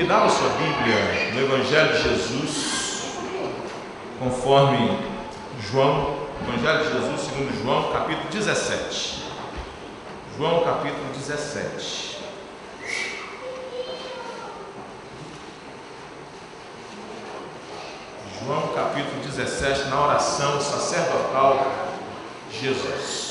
Convidava a sua Bíblia no Evangelho de Jesus, conforme João, Evangelho de Jesus segundo João, capítulo 17. João, capítulo 17. João, capítulo 17, na oração sacerdotal de Jesus.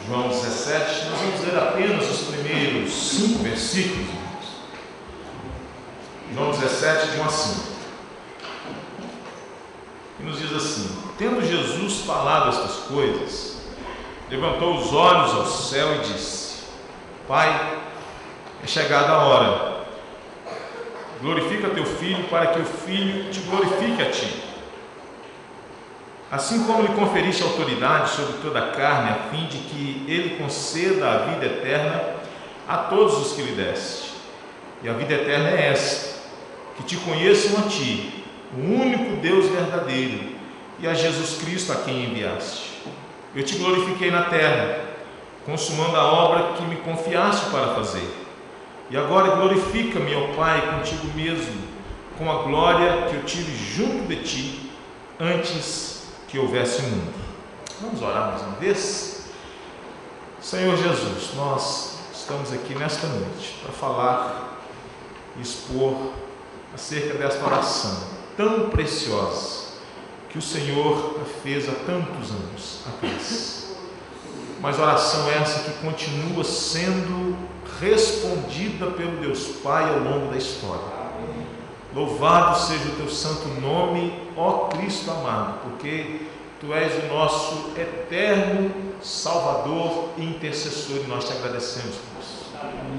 João 17, nós vamos ler apenas os primeiros 5 versículos. João 17, de 1 a 5. E nos diz assim: tendo Jesus falado estas coisas, levantou os olhos ao céu e disse: Pai, é chegada a hora. Glorifica teu Filho, para que o Filho te glorifique a ti. Assim como lhe conferiste autoridade sobre toda a carne, a fim de que ele conceda a vida eterna a todos os que lhe deste. E a vida eterna é esta: que te conheçam a ti, o único Deus verdadeiro, e a Jesus Cristo a quem enviaste. Eu te glorifiquei na terra, consumando a obra que me confiaste para fazer. E agora glorifica-me, ó Pai, contigo mesmo, com a glória que eu tive junto de ti, antes que houvesse mundo. Vamos orar mais uma vez? Senhor Jesus, nós estamos aqui nesta noite para falar e expor acerca desta oração tão preciosa que o Senhor fez há tantos anos atrás. Mas oração essa que continua sendo respondida pelo Deus Pai ao longo da história. Louvado seja o teu santo nome, ó Cristo amado, porque tu és o nosso eterno Salvador e intercessor, e nós te agradecemos por isso.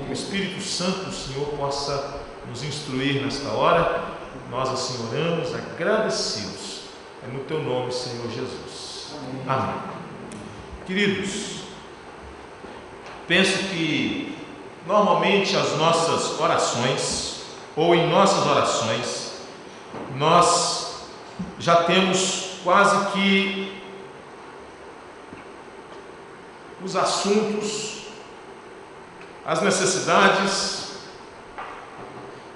Que o Espírito Santo do Senhor possa nos instruir nesta hora. Nós assim oramos, agradecidos. É no teu nome, Senhor Jesus. Amém. Queridos, penso que normalmente as nossas orações, ou em nossas orações, nós já temos quase que os assuntos, as necessidades,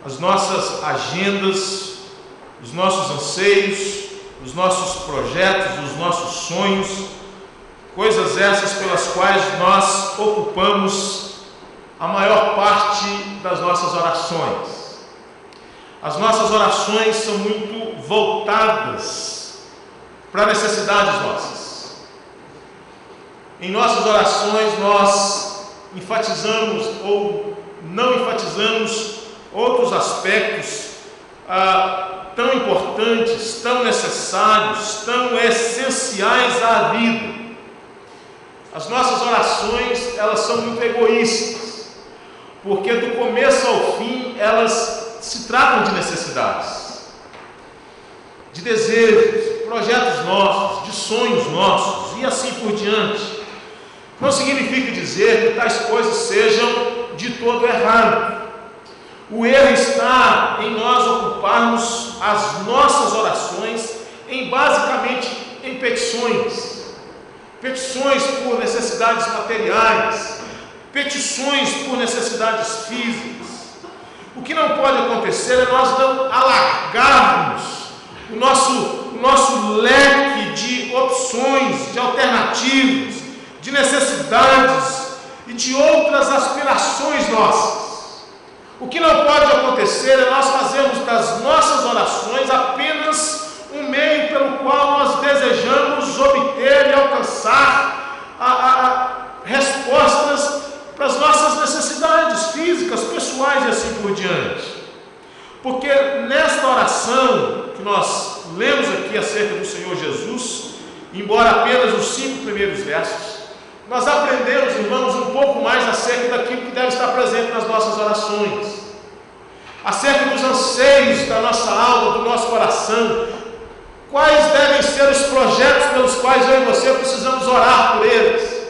as nossas agendas, os nossos anseios, os nossos projetos, os nossos sonhos, coisas essas pelas quais nós ocupamos a maior parte das nossas orações. As nossas orações são muito voltadas para necessidades nossas. Em nossas orações nós enfatizamos ou não enfatizamos outros aspectos tão importantes, tão necessários, tão essenciais à vida. As nossas orações, elas são muito egoístas, porque do começo ao fim elas se tratam de necessidades, de desejos, projetos nossos, de sonhos nossos e assim por diante. Não significa dizer que tais coisas sejam de todo errado. O erro está em nós ocuparmos as nossas orações basicamente em petições por necessidades materiais, petições por necessidades físicas. O que não pode acontecer é nós não alargarmos o nosso leque de opções, de alternativas, de necessidades e de outras aspirações nossas. O que não pode acontecer é nós fazermos das nossas orações apenas um meio pelo qual nós desejamos obter e alcançar respostas para as nossas necessidades físicas, pessoais e assim por diante. Porque nesta oração que nós lemos aqui acerca do Senhor Jesus, embora apenas os 5 primeiros versos, nós aprendemos, irmãos, um pouco mais acerca daquilo que deve estar presente nas nossas orações, acerca dos anseios da nossa alma, do nosso coração, quais devem ser os projetos pelos quais eu e você precisamos orar por eles,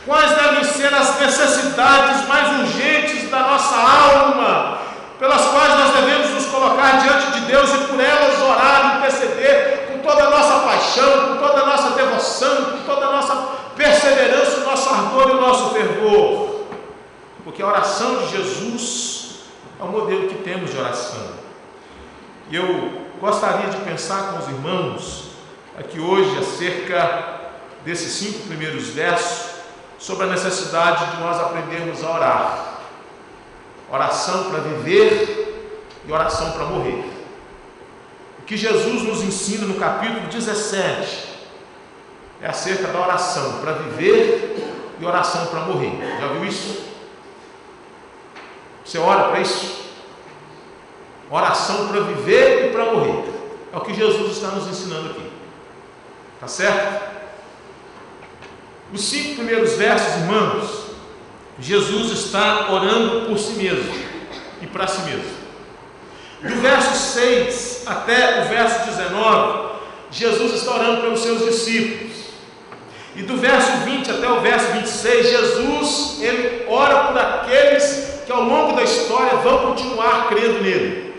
quais devem ser as necessidades mais urgentes da nossa alma, pelas quais nós devemos nos colocar diante de Deus e por elas orar, interceder com toda a nossa paixão, com toda a nossa devoção, com toda a nossa perseverança, o nosso ardor temos de oração. E eu gostaria de pensar com os irmãos aqui hoje acerca desses 5 primeiros versos, sobre a necessidade de nós aprendermos a orar. Oração para viver e oração para morrer. O que Jesus nos ensina no capítulo 17 é acerca da oração para viver e oração para morrer. Já viu isso? Você ora para isso? Oração para viver e para morrer. É o que Jesus está nos ensinando aqui. Tá certo? Os 5 primeiros versos, irmãos, Jesus está orando por si mesmo e para si mesmo. Do verso 6 até o verso 19, Jesus está orando pelos seus discípulos. E do verso 20 até o verso 26, Jesus, ele ora por aqueles que ao longo da história vão continuar crendo nele.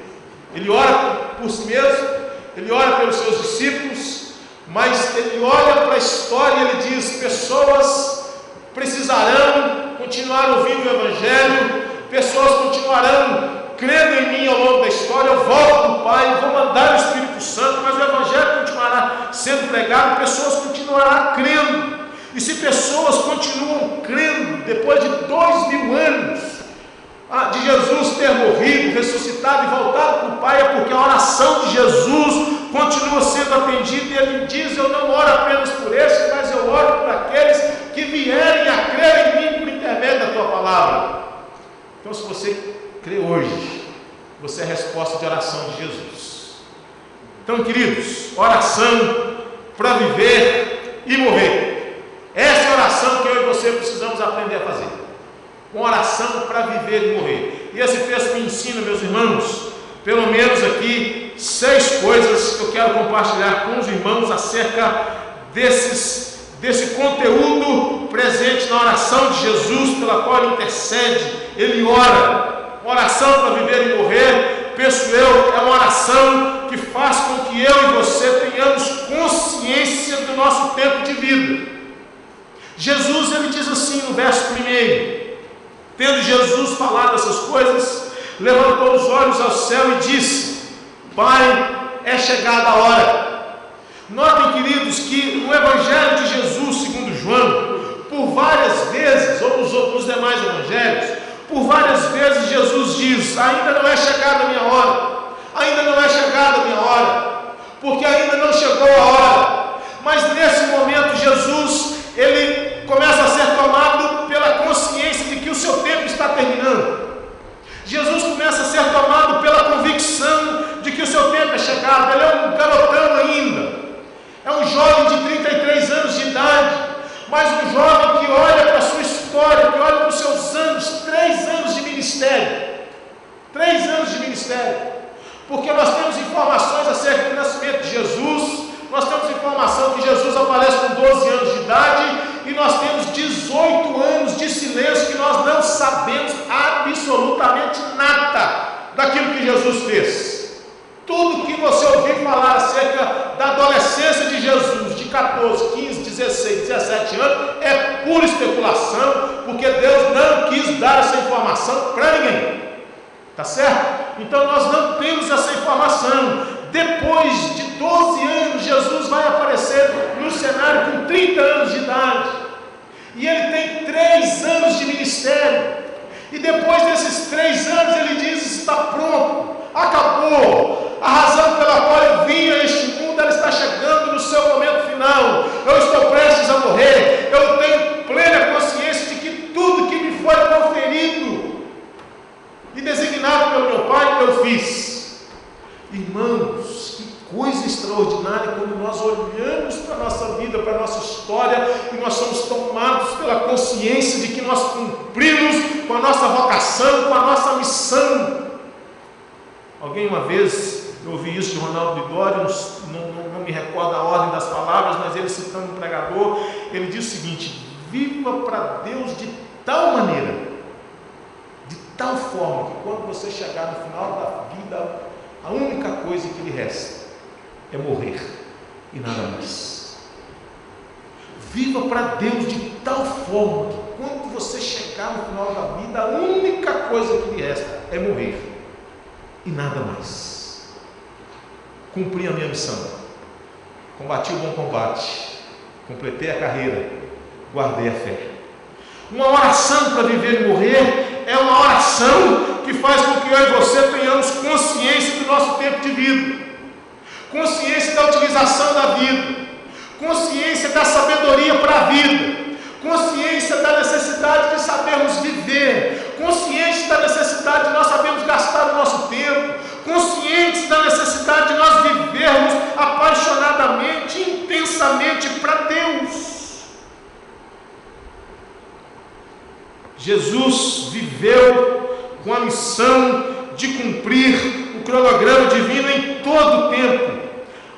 Ele ora por si mesmo, ele ora pelos seus discípulos, mas ele olha para a história e ele diz: pessoas precisarão continuar ouvindo o Evangelho, pessoas continuarão crendo em mim ao longo da história. Eu volto do Pai, vou mandar o Espírito Santo, mas o Evangelho continuará sendo pregado, pessoas continuarão crendo. E se pessoas continuam crendo depois de 2000 anos de Jesus ter morrido, ressuscitado e voltado para o Pai, é porque a oração de Jesus continua sendo atendida. E ele diz: eu não oro apenas por esses, mas eu oro por aqueles que vierem a crer em mim por intermédio da tua palavra. Então, se você crê hoje, você é a resposta de oração de Jesus. Então, queridos, oração para viver e morrer. Essa é a oração que eu e você precisamos aprender a fazer. Uma oração para viver e morrer. E esse texto me ensina, meus irmãos, pelo menos aqui 6 coisas que eu quero compartilhar com os irmãos acerca desse conteúdo presente na oração de Jesus, pela qual ele intercede, ele ora. Uma oração para viver e morrer, penso eu, é uma oração que faz com que eu e você tenhamos consciência do nosso tempo de vida. Jesus, ele diz assim no verso 1: tendo Jesus falado essas coisas, levantou os olhos ao céu e disse: Pai, é chegada a hora. Notem, queridos, que no Evangelho de Jesus, segundo João, por várias vezes, ou nos demais evangelhos, por várias vezes Jesus diz: ainda não é chegada a minha hora, ainda não é chegada a minha hora, porque ainda não chegou a hora. Mas nesse momento Jesus, ele começa a ser tomado pela consciência de que o seu tempo está terminando. Jesus começa a ser tomado pela convicção de que o seu tempo é chegado. Ele é um garotão ainda, é um jovem de 33 anos de idade, mas um jovem que olha para a sua história, que olha para os seus anos, 3 anos de ministério. 3 anos de ministério. Porque nós temos informações acerca do nascimento de Jesus, nós temos informação que Jesus aparece com 12 anos de idade, e nós temos 18 anos de silêncio, que nós não sabemos absolutamente nada daquilo que Jesus fez. Tudo que você ouviu falar acerca da adolescência de Jesus, de 14, 15, 16, 17 anos, é pura especulação, porque Deus não quis dar essa informação para ninguém. Tá certo? Então nós não temos essa informação. Depois de 12 anos, Jesus vai aparecer no cenário com 30 anos de idade. E ele tem 3 anos de ministério. E depois desses 3 anos, ele diz: está pronto, acabou. A razão pela qual eu vim a este mundo, ela está chegando no seu momento final. Eu estou prestes a morrer. Eu tenho plena consciência de que tudo que me foi conferido e designado pelo meu Pai, eu fiz. Irmãos, que coisa extraordinária quando nós olhamos para a nossa vida, para a nossa história, e nós somos tomados pela consciência de que nós cumprimos com a nossa vocação, com a nossa missão. Alguém uma vez, eu ouvi isso de Ronaldo Lidório, não me recordo a ordem das palavras, mas ele, citando um pregador, ele diz o seguinte: viva para Deus de tal maneira, de tal forma, que quando você chegar no final da vida, a única coisa que lhe resta é morrer e nada mais. Viva para Deus de tal forma que quando você chegar no final da vida, a única coisa que lhe resta é morrer e nada mais. Cumpri a minha missão, combati o bom combate, completei a carreira, guardei a fé. Uma oração para viver e morrer é uma oração que faz com que eu e você tenhamos consciência do nosso tempo de vida, consciência da utilização da vida, consciência da sabedoria para a vida, consciência da necessidade de sabermos viver, consciência da necessidade de nós sabermos gastar o nosso tempo, conscientes da necessidade de nós vivermos apaixonadamente, intensamente para Deus. Jesus viveu com a missão de cumprir o cronograma divino em todo o tempo.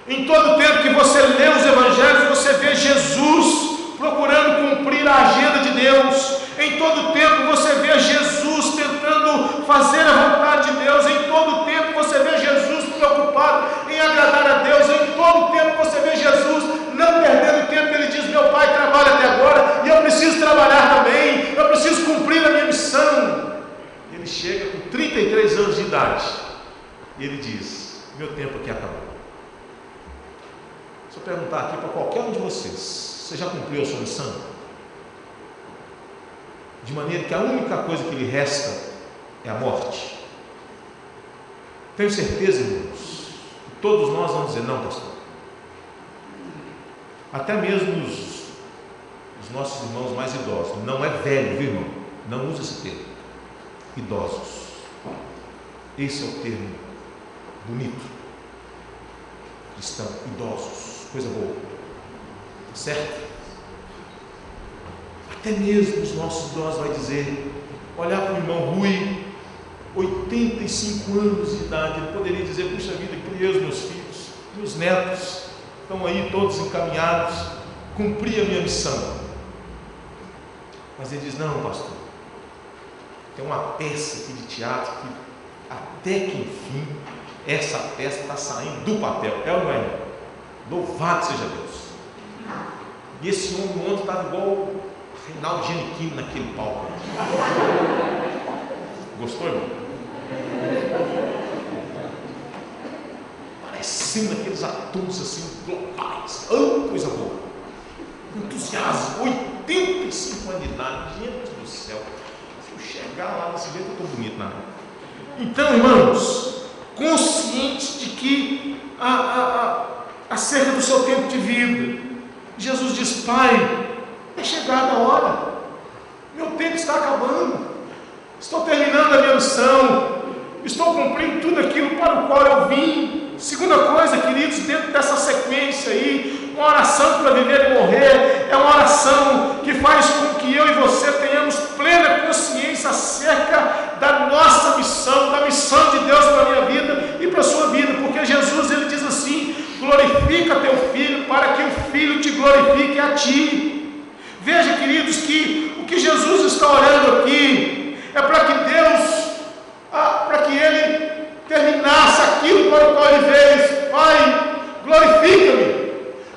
Em todo o tempo que você lê os evangelhos, você vê Jesus procurando cumprir a agenda de Deus. Em todo o tempo você vê Jesus tentando fazer a vontade de Deus. Em todo o tempo você vê Jesus preocupado em agradar a Deus. Em todo o tempo você vê Jesus não perdendo tempo. Ele diz: meu pai trabalha até agora e eu preciso trabalhar também. Eu preciso cumprir a minha missão. Ele chega com 33 anos de idade e ele diz: meu tempo aqui acabou. Se eu perguntar aqui para qualquer um de vocês: você já cumpriu a sua missão? De maneira que a única coisa que lhe resta é a morte. Tenho certeza, irmãos, que todos nós vamos dizer: não, pastor. Até mesmo os nossos irmãos mais idosos. Não é velho, viu, irmão? Não usa esse termo. Idosos. Esse é o termo bonito. Cristão, idosos. Coisa boa. Certo? Até mesmo os nossos idosos vai dizer, olhar para o irmão Rui, 85 anos de idade, ele poderia dizer: puxa vida, criei os meus filhos, meus netos estão aí todos encaminhados, cumpri a minha missão. Mas ele diz: não, pastor, tem uma peça aqui de teatro que até que enfim essa peça está saindo do papel. É ou não é? Louvado seja Deus. E esse homem ontem estava igual o Reinaldo Giannichini naquele palco. Gostou, irmão? Parecendo aqueles atores assim globais. Coisa boa. Entusiasmo. 85 anos de idade. Gente do céu. Se eu chegar lá nesse jeito, eu estou bonito na área. Então, irmãos, conscientes de que acerca do seu tempo de vida, Jesus diz: pai, é chegada a hora, meu tempo está acabando, estou terminando a minha missão, estou cumprindo tudo aquilo para o qual eu vim. Segunda coisa, queridos, dentro dessa sequência aí, uma oração para viver e morrer é uma oração que faz com que eu e você tenhamos plena consciência acerca da nossa missão, da missão de Deus para a minha vida e para a sua vida, porque Jesus, ele diz assim: glorifica teu filho para que o filho te glorifique a ti. Veja, queridos, que o que Jesus está orando aqui é para que Deus, para que ele terminasse aquilo para o qual ele veio. Pai, glorifica-me.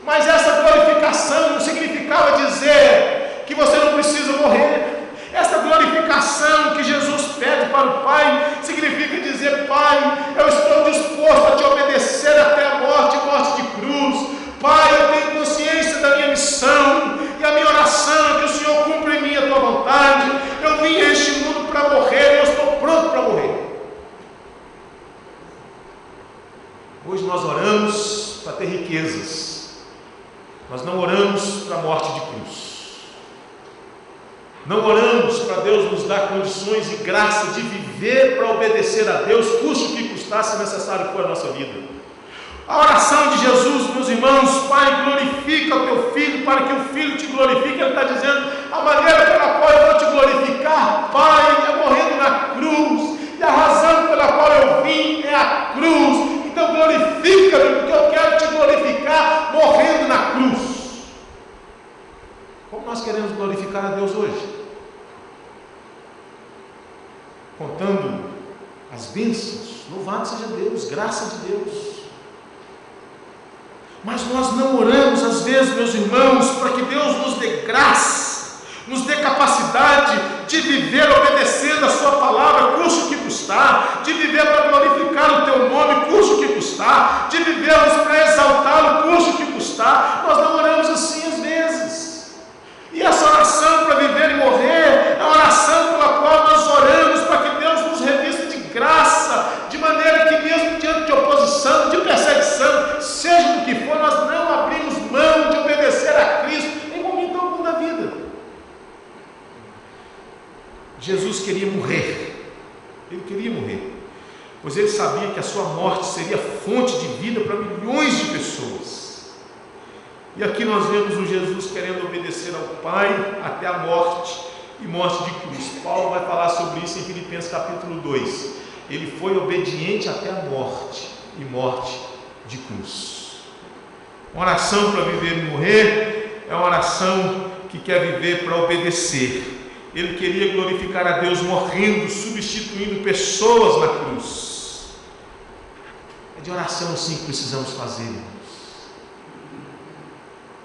Mas essa glorificação não significava dizer que você não precisa morrer. Essa glorificação que Jesus pede para o Pai significa dizer: pai, eu estou disposto a te obedecer até a morte, morte de cruz. Pai, eu tenho consciência da minha missão, e a minha oração é que o Senhor cumpra em mim a tua vontade. Eu vim a este mundo para morrer, e eu estou pronto para morrer. Hoje nós oramos para ter riquezas, nós não oramos para a morte de cruz. Não oramos para Deus nos dar condições e graça de viver para obedecer a Deus, custe o que custar, se necessário for a nossa vida. A oração de Jesus, meus irmãos: pai, glorifica o teu filho para que o filho te glorifique. Ele está dizendo: a maneira pela qual eu vou te glorificar, pai, é morrendo na cruz, e a razão pela qual eu vim é a cruz. Então glorifica-me, porque eu quero te glorificar morrendo na cruz. Como nós queremos glorificar a Deus hoje? Contando as bênçãos, louvado seja Deus, graça de Deus. Mas nós não oramos às vezes, meus irmãos, para que Deus nos dê graça, nos dê capacidade de viver obedecendo a sua palavra, custe o que custar, de viver para glorificar o teu nome, custe o que custar, de vivermos para exaltá-lo, custe o que custar. Nós não oramos assim às vezes. E essa oração para viver e morrer é a oração pela qual nós oramos para que Deus nos revista de graça, de maneira que mesmo diante de oposição, de perseguição, seja do que for, nós não abrimos mão de obedecer a Cristo em momento algum da vida. Jesus queria morrer, ele queria morrer, pois ele sabia que a sua morte seria fonte de vida para milhões de pessoas. E aqui nós vemos um Jesus querendo obedecer ao Pai até a morte, e morte de cruz. Paulo vai falar sobre isso em Filipenses capítulo 2. Ele foi obediente até a morte, e morte de cruz. Uma oração para viver e morrer é uma oração que quer viver para obedecer. Ele queria glorificar a Deus morrendo, substituindo pessoas na cruz. É de oração assim que precisamos fazer, irmãos.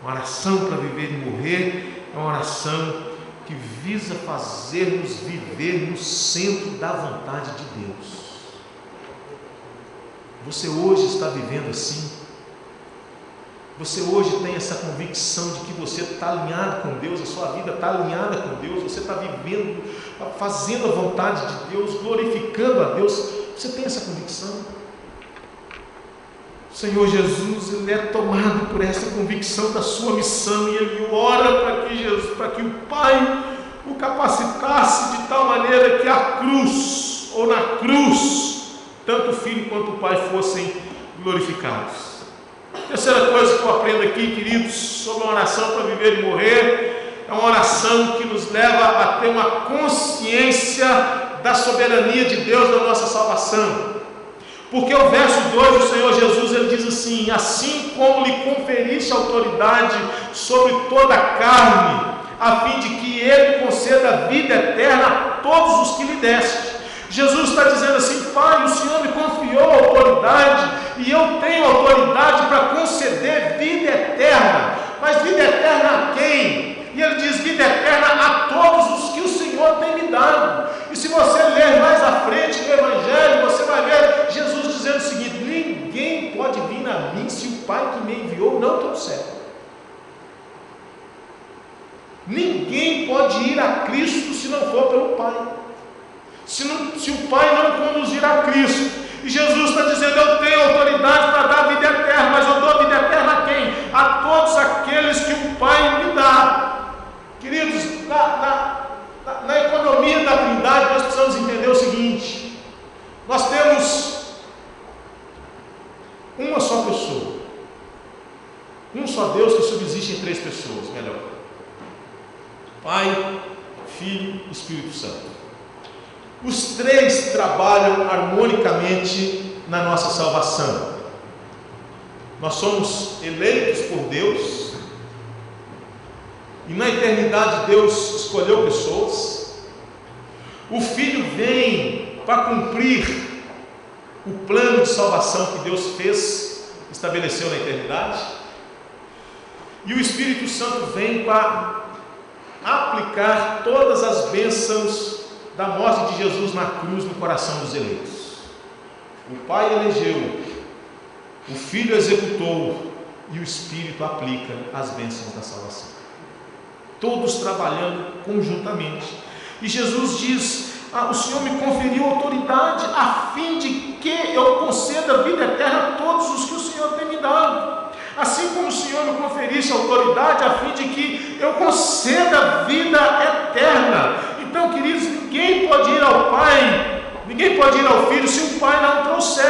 Uma oração para viver e morrer é uma oração que visa fazermos viver no centro da vontade de Deus. Você hoje está vivendo assim? Você hoje tem essa convicção de que você está alinhado com Deus, a sua vida está alinhada com Deus, você está vivendo, fazendo a vontade de Deus, glorificando a Deus? Você tem essa convicção? O Senhor Jesus, ele é tomado por essa convicção da sua missão, e ele ora para que o Pai o capacitasse de tal maneira que a cruz, ou na cruz, tanto o Filho quanto o Pai fossem glorificados. Terceira coisa que eu aprendo aqui, queridos, sobre uma oração para viver e morrer, é uma oração que nos leva a ter uma consciência da soberania de Deus na nossa salvação. Porque o verso 2 do Senhor Jesus, ele diz assim: assim como lhe conferiste autoridade sobre toda a carne, a fim de que ele conceda a vida eterna a todos os que lhe deste. Jesus está dizendo assim: Pai, o Senhor me confiou autoridade, e eu tenho autoridade para conceder vida eterna. Mas vida eterna a quem? E ele diz: vida eterna a todos os que o Senhor tem me dado. E se você ler mais à frente no Evangelho, você vai ver Jesus dizendo o seguinte: ninguém pode vir a mim se o Pai que me enviou não trouxer. Ninguém pode ir a Cristo se não for pelo Pai. Se o Pai não conduzir a Cristo. E Jesus está dizendo: eu tenho autoridade para dar vida eterna, mas eu dou vida eterna a quem? A todos aqueles que o Pai me dá. Queridos, na economia da Trindade, nós precisamos entender o seguinte: nós temos uma só pessoa, um só Deus que subsiste em três pessoas, melhor: Pai, Filho e Espírito Santo. Os três trabalham harmonicamente na nossa salvação. Nós somos eleitos por Deus, e na eternidade Deus escolheu pessoas. O Filho vem para cumprir o plano de salvação que Deus estabeleceu na eternidade, e o Espírito Santo vem para aplicar todas as bênçãos da morte de Jesus na cruz no coração dos eleitos. O Pai elegeu, o Filho executou, e o Espírito aplica as bênçãos da salvação, todos trabalhando conjuntamente. E Jesus diz: o Senhor me conferiu autoridade a fim de que eu conceda a vida eterna a todos os que o Senhor tem me dado. Assim como o Senhor me conferisse autoridade a fim de que eu conceda a vida eterna. Então, queridos, ninguém pode ir ao Pai, ninguém pode ir ao Filho se o Pai não trouxer.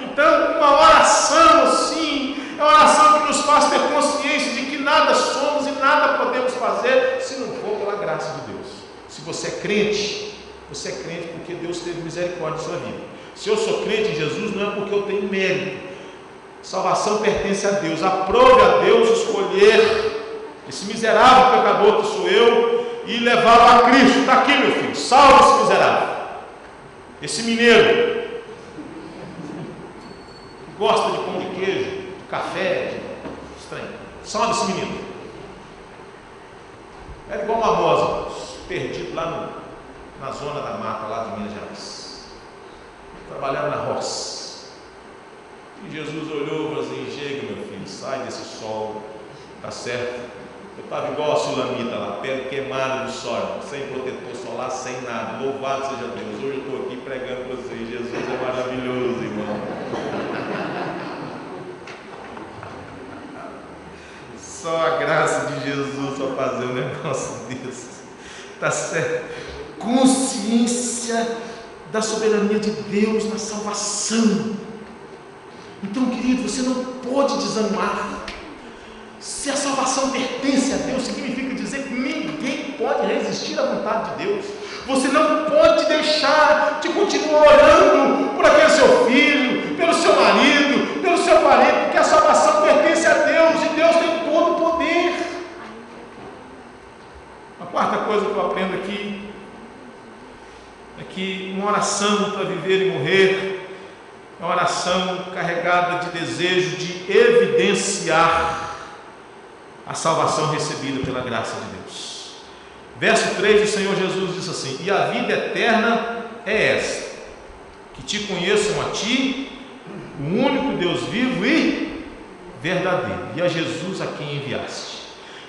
Então, uma oração assim é uma oração que nos faz ter consciência de que nada somos e nada podemos fazer se não for pela graça de Deus. Se você é crente porque Deus teve misericórdia da sua vida. Se eu sou crente em Jesus, não é porque eu tenho mérito. Salvação pertence a Deus. Aprove a Deus escolher esse miserável pecador que sou eu e levá-lo a Cristo. Está aqui, meu filho, salve esse miserável, esse mineiro que gosta de pão de queijo, de café, estranho. Salve esse menino. É igual uma moça perdido lá na zona da mata lá de Minas Gerais, trabalhando na roça. E Jesus olhou e falou assim: chega, meu filho, sai desse sol, tá certo? Eu estava igual a sulamita lá, pele queimada do sol, sem protetor solar, sem nada. Louvado seja Deus. Hoje eu estou aqui pregando para vocês. Jesus é maravilhoso, irmão. Só a graça de Jesus para fazer um negócio desse. Tá certo? Consciência da soberania de Deus na salvação. Então, querido, você não pode desanimar. Se a salvação pertence a Deus, significa dizer que ninguém pode resistir à vontade de Deus. Você não pode deixar de continuar orando por aquele seu filho, pelo seu marido, pelo seu parente, porque a salvação pertence a Deus e Deus tem todo o poder. A quarta coisa que eu aprendo aqui é que uma oração para viver e morrer é uma oração carregada de desejo de evidenciar a salvação recebida pela graça de Deus. Verso 3, o Senhor Jesus diz assim: e a vida eterna é esta, que te conheçam a ti, o único Deus vivo e verdadeiro, e a Jesus a quem enviaste.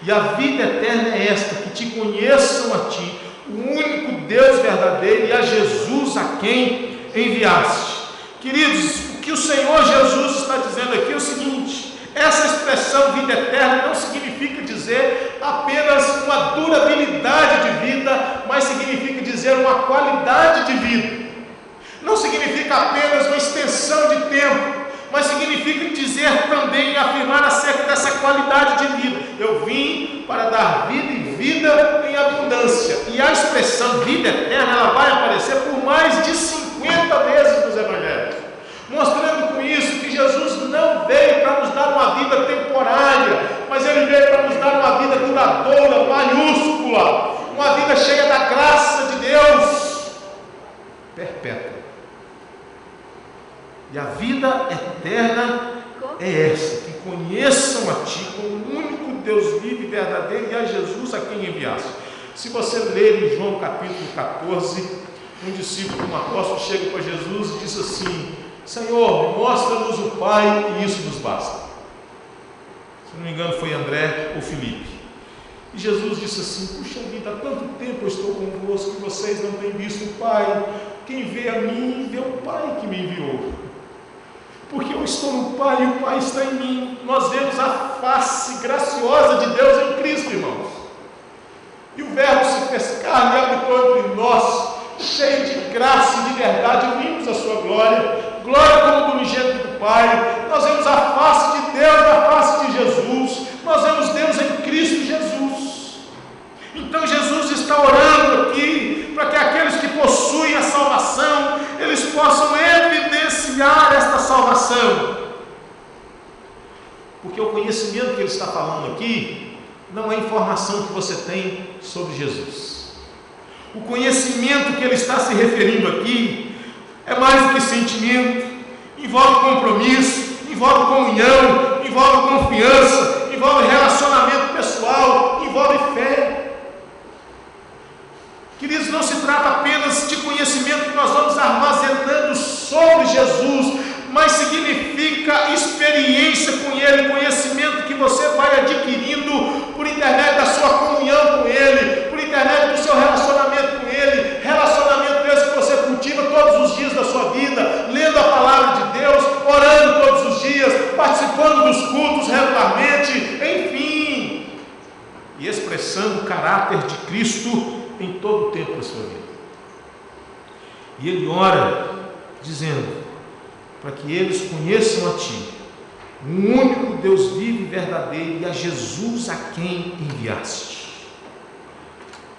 E a vida eterna é esta, que te conheçam a ti, o único Deus verdadeiro, e a Jesus a quem enviaste. Queridos, o que o Senhor Jesus está dizendo aqui é o seguinte: essa expressão vida eterna não significa dizer apenas uma durabilidade de vida, mas significa dizer uma qualidade de vida. Não significa apenas uma extensão de tempo, mas significa dizer também, afirmar acerca dessa qualidade de vida. Eu vim para dar vida e vida em abundância. E a expressão vida eterna, ela vai aparecer por mais de 50 vezes nos evangelhos, mostrando com isso que Jesus não veio para nos dar uma vida temporária, mas Ele veio para nos dar uma vida duradoura, maiúscula, uma vida cheia da graça de Deus, perpétua. E a vida eterna é essa, que conheçam a Ti, como o único Deus vivo e verdadeiro, e a Jesus a quem enviaste. Se você ler em João capítulo 14, um discípulo, um apóstolo, chega para Jesus e diz assim: Senhor, mostra-nos o Pai e isso nos basta. Se não me engano foi André ou Filipe. E Jesus disse assim: puxa vida, há tanto tempo eu estou convosco que vocês não têm visto o Pai. Quem vê a mim, vê o Pai que me enviou. Porque eu estou no Pai e o Pai está em mim. Nós vemos a face graciosa de Deus em Cristo, irmãos. E o Verbo se fez carne e habitou entre nós, cheio de graça e de verdade. Vimos a sua glória, glória como do unigênito do Pai. Nós vemos a face de Deus na face de Jesus. Nós vemos Deus em Cristo Jesus. Então Jesus está orando aqui para que aqueles que possuem a salvação, eles possam evidenciar esta salvação. Porque o conhecimento que ele está falando aqui não é informação que você tem sobre Jesus. O conhecimento que ele está se referindo aqui é mais do que sentimento, envolve compromisso, envolve comunhão, envolve confiança, envolve relacionamento pessoal, envolve fé. Queridos, não se trata apenas de conhecimento que nós vamos armazenando sobre Jesus, mas significa experiência com Ele, conhecimento que você vai adquirindo por intermédio da sua comunhão com Ele, por intermédio do seu relacionamento com Ele, relacionamento esse que você cultiva todos os dias da sua vida, lendo a palavra de Deus, orando todos os dias, participando dos cultos regularmente, enfim, e expressando o caráter de Cristo em todo o tempo da sua vida. E ele ora dizendo para que eles conheçam a Ti, o único Deus vivo e verdadeiro, e a Jesus a quem enviaste.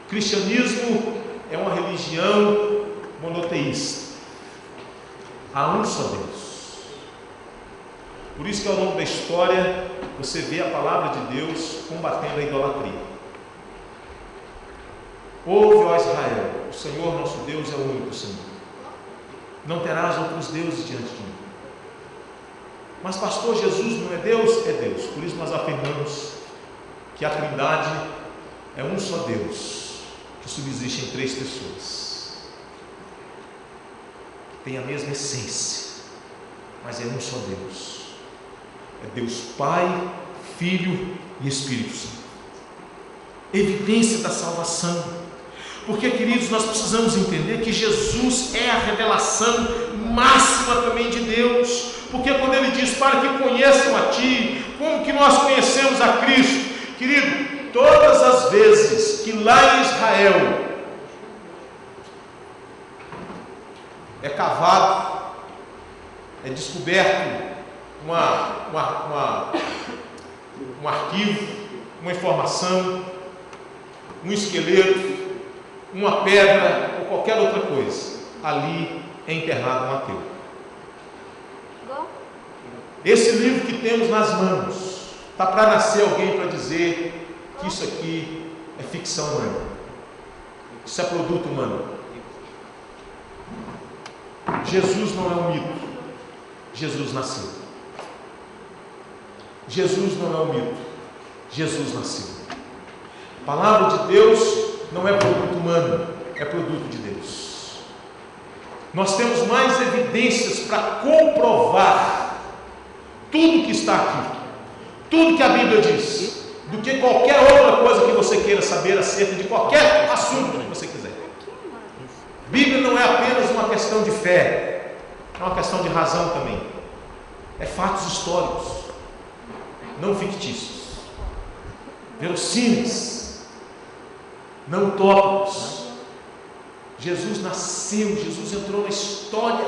O cristianismo é uma religião monoteísta. Há um só Deus. Por isso que ao longo da história você vê a palavra de Deus combatendo a idolatria. Ouve, ó Israel, o Senhor nosso Deus é o único Senhor. Não terás outros deuses diante de mim. Mas pastor, Jesus não é Deus? É Deus. Por isso nós afirmamos que a Trindade é um só Deus, que subsiste em três pessoas. tem a mesma essência, mas é um só Deus. É Deus Pai, Filho e Espírito Santo. Evidência da salvação. Porque, queridos, nós precisamos entender que Jesus é a revelação máxima também de Deus. Porque quando Ele diz para que conheçam a Ti, como que nós conhecemos a Cristo? Querido, todas as vezes que lá em Israel é cavado, é descoberto um arquivo, uma informação, um esqueleto, uma pedra ou qualquer outra coisa, ali é enterrado um ateu. Esse livro que temos nas mãos está para nascer alguém para dizer que isso aqui é ficção humana, isso é produto humano. Jesus não é um mito, Jesus nasceu. Jesus não é um mito, Jesus nasceu. A palavra de Deus não é produto humano, é produto de Deus. Nós temos mais evidências para comprovar tudo que está aqui, tudo que a Bíblia diz, do que qualquer outra coisa que você queira saber acerca de qualquer assunto que você quiser. Bíblia não é apenas uma questão de fé, é uma questão de razão também. É fatos históricos, não fictícios, verossímeis, não utópicos. Jesus nasceu, Jesus entrou na história,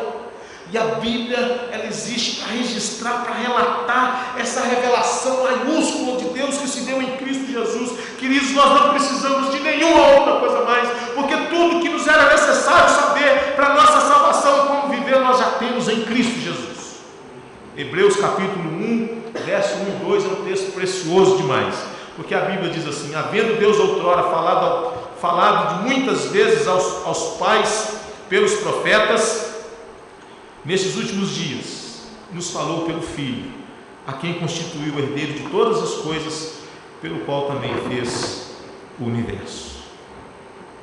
e a Bíblia, ela existe para registrar, para relatar essa revelação maiúscula de Deus que se deu em Cristo Jesus. Queridos, nós não precisamos de nenhuma outra coisa mais, porque tudo que nos era necessário saber para a nossa salvação e como viver, nós já temos em Cristo Jesus. Hebreus capítulo 1, verso 1 e 2 é um texto precioso demais, porque a Bíblia diz assim: havendo Deus outrora falado de muitas vezes aos pais pelos profetas, nestes últimos dias nos falou pelo Filho, a quem constituiu o herdeiro de todas as coisas, pelo qual também fez o universo.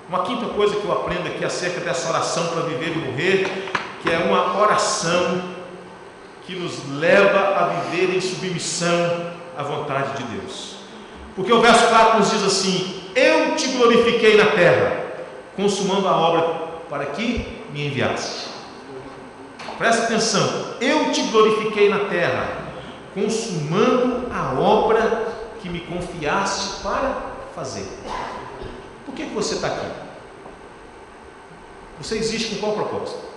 Uma quinta coisa que eu aprendo aqui acerca dessa oração para viver e morrer, que é uma oração que nos leva a viver em submissão à vontade de Deus. Porque o verso 4 nos diz assim: eu te glorifiquei na terra, consumando a obra para que me enviaste. Presta atenção, eu te glorifiquei na terra, consumando a obra que me confiaste para fazer. Por que você está aqui? Você existe com qual propósito?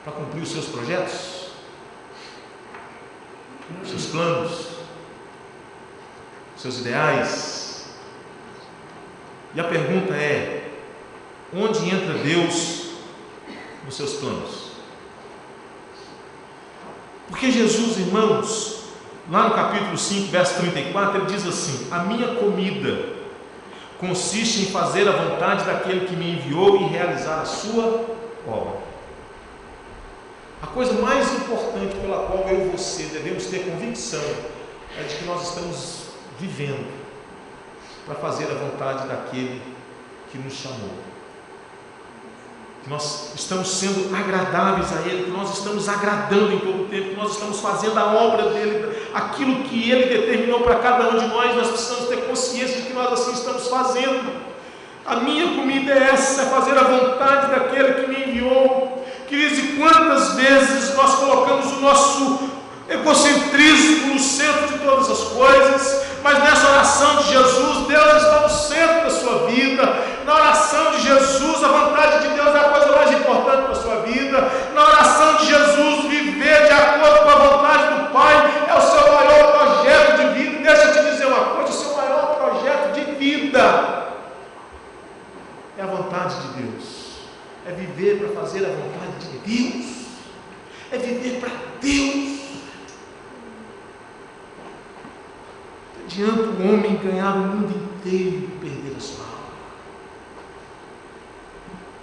Para cumprir os seus projetos? Os seus planos? Os seus ideais? E a pergunta é: onde entra Deus nos seus planos? Porque Jesus, irmãos, lá no capítulo 5, verso 34, ele diz assim: a minha comida consiste em fazer a vontade daquele que me enviou e realizar a sua obra. A coisa mais importante pela qual eu e você devemos ter convicção é de que nós estamos vivendo para fazer a vontade daquele que nos chamou, que nós estamos sendo agradáveis a Ele, que nós estamos agradando em todo o tempo, que nós estamos fazendo a obra dEle, aquilo que Ele determinou para cada um de nós. Nós precisamos ter consciência de que nós assim estamos fazendo. A minha comida é essa, é fazer a vontade daquele que me enviou. Queridos, e quantas vezes nós colocamos o nosso egocentrismo no centro de todas as coisas, mas nessa oração de Jesus, Deus está no centro da sua vida. Na oração de Jesus, a vontade de Deus é a coisa mais importante para a sua vida. Na oração de Jesus, viver de acordo com a vontade do Pai é o seu maior projeto de vida. Deixa eu te dizer uma coisa: o seu maior projeto de vida é a vontade de Deus, é viver para fazer a vontade de Deus, é viver para Deus. Não adianta o homem ganhar o mundo inteiro e perder a sua alma.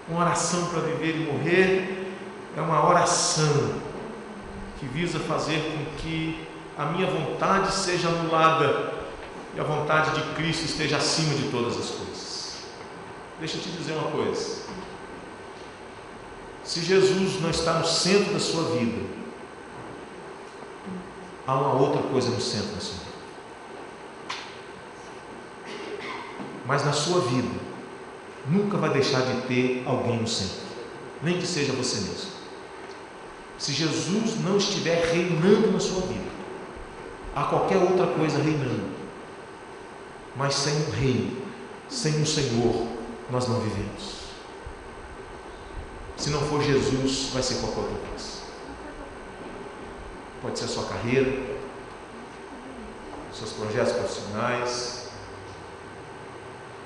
Uma oração para viver e morrer é uma oração que visa fazer com que a minha vontade seja anulada e a vontade de Cristo esteja acima de todas as coisas. Deixa eu te dizer uma coisa: Se Jesus não está no centro da sua vida, há uma outra coisa no centro da sua vida. Mas na sua vida, nunca vai deixar de ter alguém no centro, nem que seja você mesmo. Se Jesus não estiver reinando na sua vida, há qualquer outra coisa reinando, mas sem um rei, sem um Senhor, nós não vivemos. Se não for Jesus, vai ser qualquer outra coisa. Pode ser a sua carreira, seus projetos profissionais,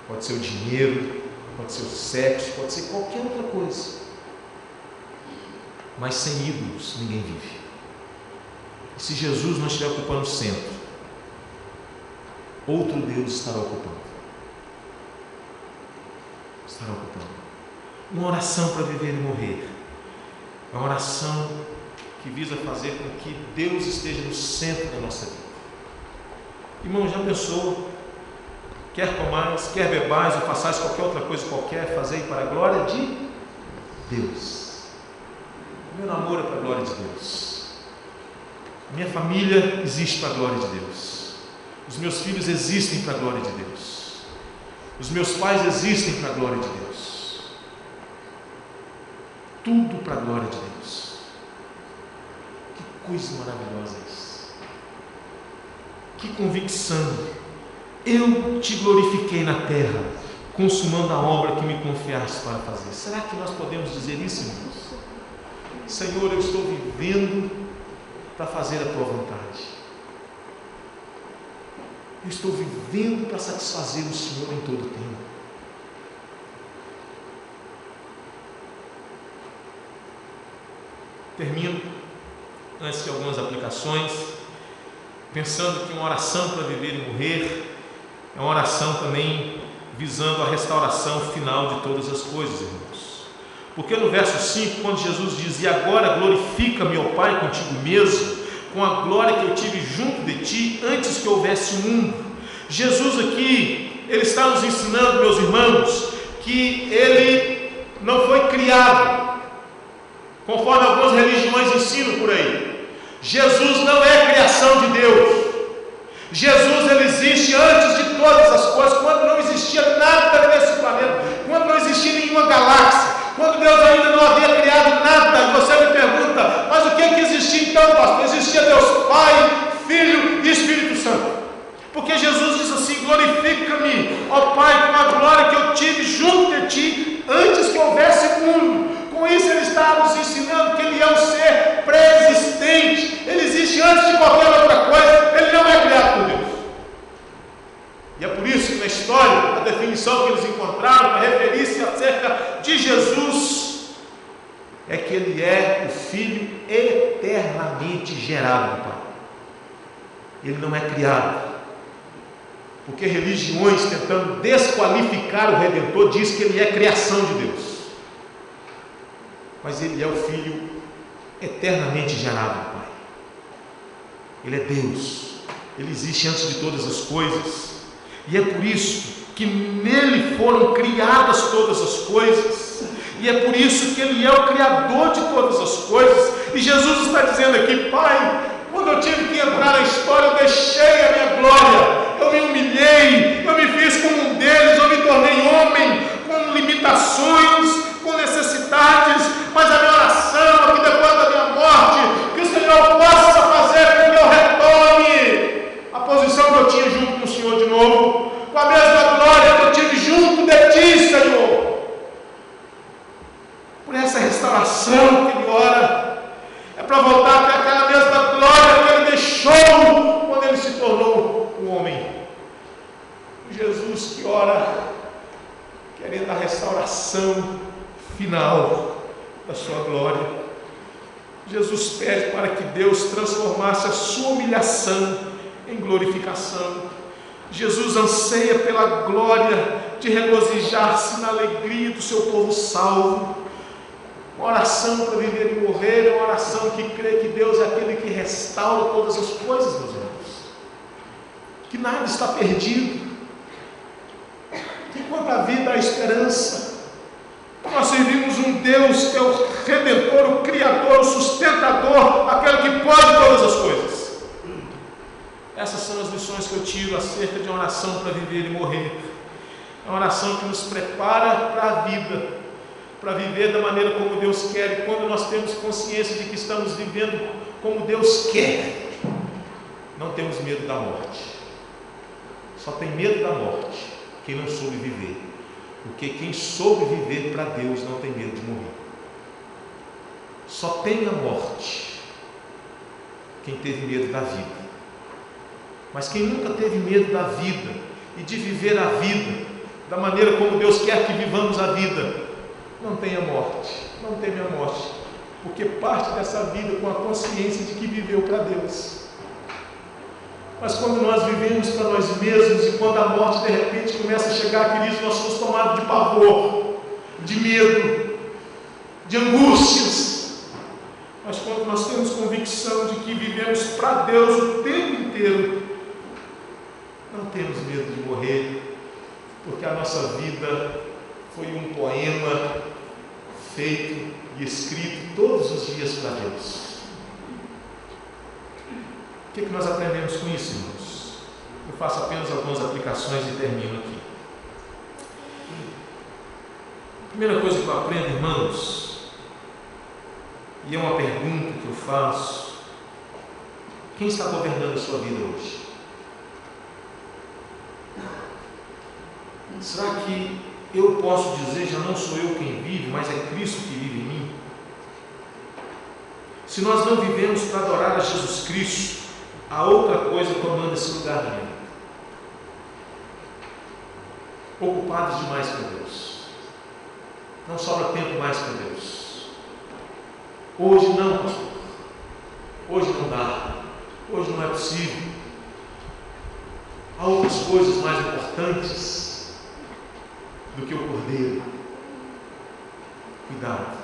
pode ser o dinheiro, pode ser o sexo, pode ser qualquer outra coisa. Mas sem ídolos ninguém vive. E se Jesus não estiver ocupando o centro, outro Deus estará ocupando. Estará ocupando. Uma oração para viver e morrer é uma oração que visa fazer com que Deus esteja no centro da nossa vida. Irmão, já pensou? Quer comais, quer bebais ou façais qualquer outra coisa qualquer, fazei para a glória de Deus. Meu namoro é para a glória de Deus. Minha família existe para a glória de Deus. Os meus filhos existem para a glória de Deus. Os meus pais existem para a glória de Deus. Tudo para a glória de Deus. Que coisa maravilhosa isso. Que convicção. Eu te glorifiquei na terra, consumando a obra que me confiaste para fazer. Será que nós podemos dizer isso, irmãos? Senhor, eu estou vivendo para fazer a tua vontade. Eu estou vivendo para satisfazer o Senhor em todo o tempo. Termino, antes de algumas aplicações, pensando que uma oração para viver e morrer é uma oração também visando a restauração final de todas as coisas, irmãos. Porque no verso 5, quando Jesus diz: e agora glorifica-me, ó Pai, contigo mesmo, com a glória que eu tive junto de ti, antes que houvesse o mundo. Jesus aqui, ele está nos ensinando, meus irmãos, que ele não foi criado, conforme algumas religiões ensinam por aí. Jesus não é criação de Deus. Jesus, ele existe antes de todas as coisas, quando não existia nada nesse planeta, quando não existia nenhuma galáxia, quando Deus ainda não havia criado nada. E você me pergunta: mas o que existia então, pastor? Existia Deus Pai, Filho e Espírito Santo. Porque Jesus diz assim: glorifica-me, ó Pai, com a glória que eu tive junto de ti, antes que houvesse mundo. Com isso ele está nos ensinando que ele é um ser pré-existente, ele existe antes de qualquer outra coisa, ele não é criado por Deus. E é por isso que na história, a definição que eles encontraram para referir-se acerca de Jesus é que ele é o Filho eternamente gerado do Pai. Ele não é criado. Porque religiões tentando desqualificar o Redentor diz que ele é criação de Deus. Mas ele é o Filho eternamente gerado do Pai. Ele é Deus. Ele existe antes de todas as coisas. E é por isso que nele foram criadas todas as coisas. E é por isso que ele é o Criador de todas as coisas. E Jesus está dizendo aqui: Pai, quando eu tive que entrar na história, eu deixei a minha glória. Eu me humilhei, eu me fiz como um deles, eu me tornei homem, com limitações, com necessidades, mas a minha oração aqui depois da minha morte, que o Senhor possa fazer com que eu retome a posição que eu tinha junto com o Senhor de novo, com a mesma glória que eu tive junto de ti, Senhor. Por essa restauração que ele ora, é para voltar para aquela mesma glória que ele deixou quando ele se tornou um homem. Jesus que ora querendo a restauração final da sua glória. Jesus pede para que Deus transformasse a sua humilhação em glorificação. Jesus anseia pela glória de regozijar-se na alegria do seu povo salvo. Uma oração para viver e morrer é uma oração que crê que Deus é aquele que restaura todas as coisas, meus irmãos. Que nada está perdido. Que enquanto a vida há esperança. Nós servimos um Deus que é o Redentor, o Criador, o Sustentador, aquele que pode todas as coisas. Essas são as lições que eu tiro acerca de uma oração para viver e morrer. É uma oração que nos prepara para a vida, para viver da maneira como Deus quer. E quando nós temos consciência de que estamos vivendo como Deus quer, não temos medo da morte. Só tem medo da morte quem não soube viver. Porque quem soube viver para Deus não tem medo de morrer. Só tem a morte quem teve medo da vida. Mas quem nunca teve medo da vida e de viver a vida da maneira como Deus quer que vivamos a vida, não tem a morte, não teme a morte, porque parte dessa vida com a consciência de que viveu para Deus. Mas quando nós vivemos para nós mesmos e quando a morte de repente começa a chegar, queridos, nós somos tomados de pavor, de medo, de angústias. Mas quando nós temos convicção de que vivemos para Deus o tempo inteiro, não temos medo de morrer, porque a nossa vida foi um poema feito e escrito todos os dias para Deus. O que nós aprendemos com isso, irmãos? Eu faço apenas algumas aplicações e termino aqui. A primeira coisa que eu aprendo, irmãos, e é uma pergunta que eu faço: quem está governando a sua vida hoje? Será que eu posso dizer, já não sou eu quem vive, mas é Cristo que vive em mim? Se nós não vivemos para adorar a Jesus Cristo, há outra coisa tomando esse lugar da minha vida. Ocupados demais para Deus. Não sobra tempo mais para Deus. Hoje não, pastor. Hoje não dá. Hoje não é possível. Há outras coisas mais importantes do que o Cordeiro. Cuidado.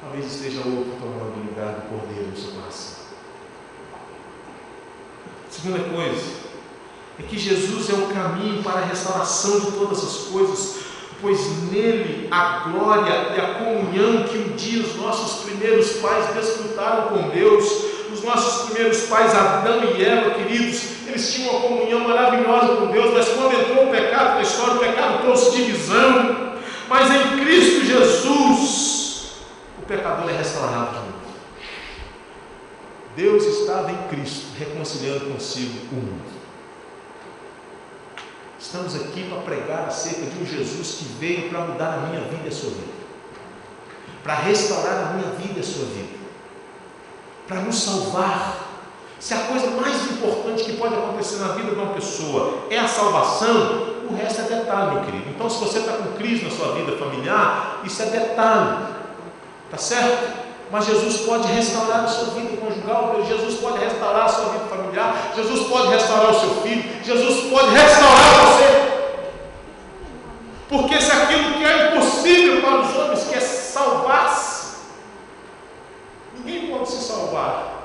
Talvez esteja outro tomando o lugar do Cordeiro no seu coração. Segunda coisa é que Jesus é o caminho para a restauração de todas as coisas, pois nele a glória e a comunhão que um dia os nossos primeiros pais desfrutaram com Deus. Os nossos primeiros pais, Adão e Eva, queridos, eles tinham uma comunhão maravilhosa com Deus, mas quando entrou o pecado na história, o pecado trouxe divisão. Mas em Cristo Jesus, o pecador é restaurado de novo. Deus estava em Cristo, reconciliando consigo o mundo. Estamos aqui para pregar acerca de um Jesus que veio para mudar a minha vida e a sua vida, para restaurar a minha vida e a sua vida, para nos salvar. Se a coisa mais importante que pode acontecer na vida de uma pessoa é a salvação, o resto é detalhe, meu querido. Então, se você está com crise na sua vida familiar, isso é detalhe, tá certo? Mas Jesus pode restaurar a sua vida conjugal, Jesus pode restaurar a sua vida familiar, Jesus pode restaurar o seu filho, Jesus pode restaurar você. Porque se aquilo que é impossível para os homens, que é salvar-se, ninguém pode se salvar.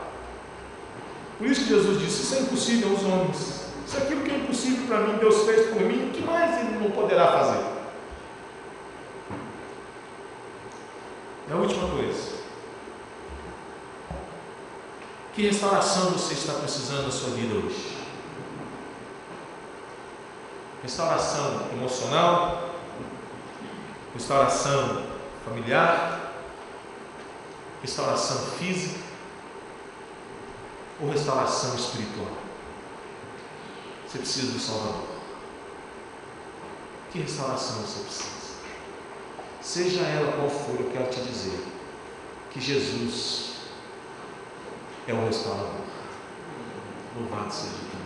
Por isso que Jesus disse: isso é impossível aos homens. Se aquilo que é impossível para mim, Deus fez por mim, o que mais Ele não poderá fazer? E a última coisa: que restauração você está precisando na sua vida hoje? Restauração emocional? Restauração familiar? Restauração física? Ou restauração espiritual? Você precisa do Salvador. Que restauração você precisa? Seja ela qual for, eu quero te dizer que Jesus é o restaurador. Louvado seja Deus.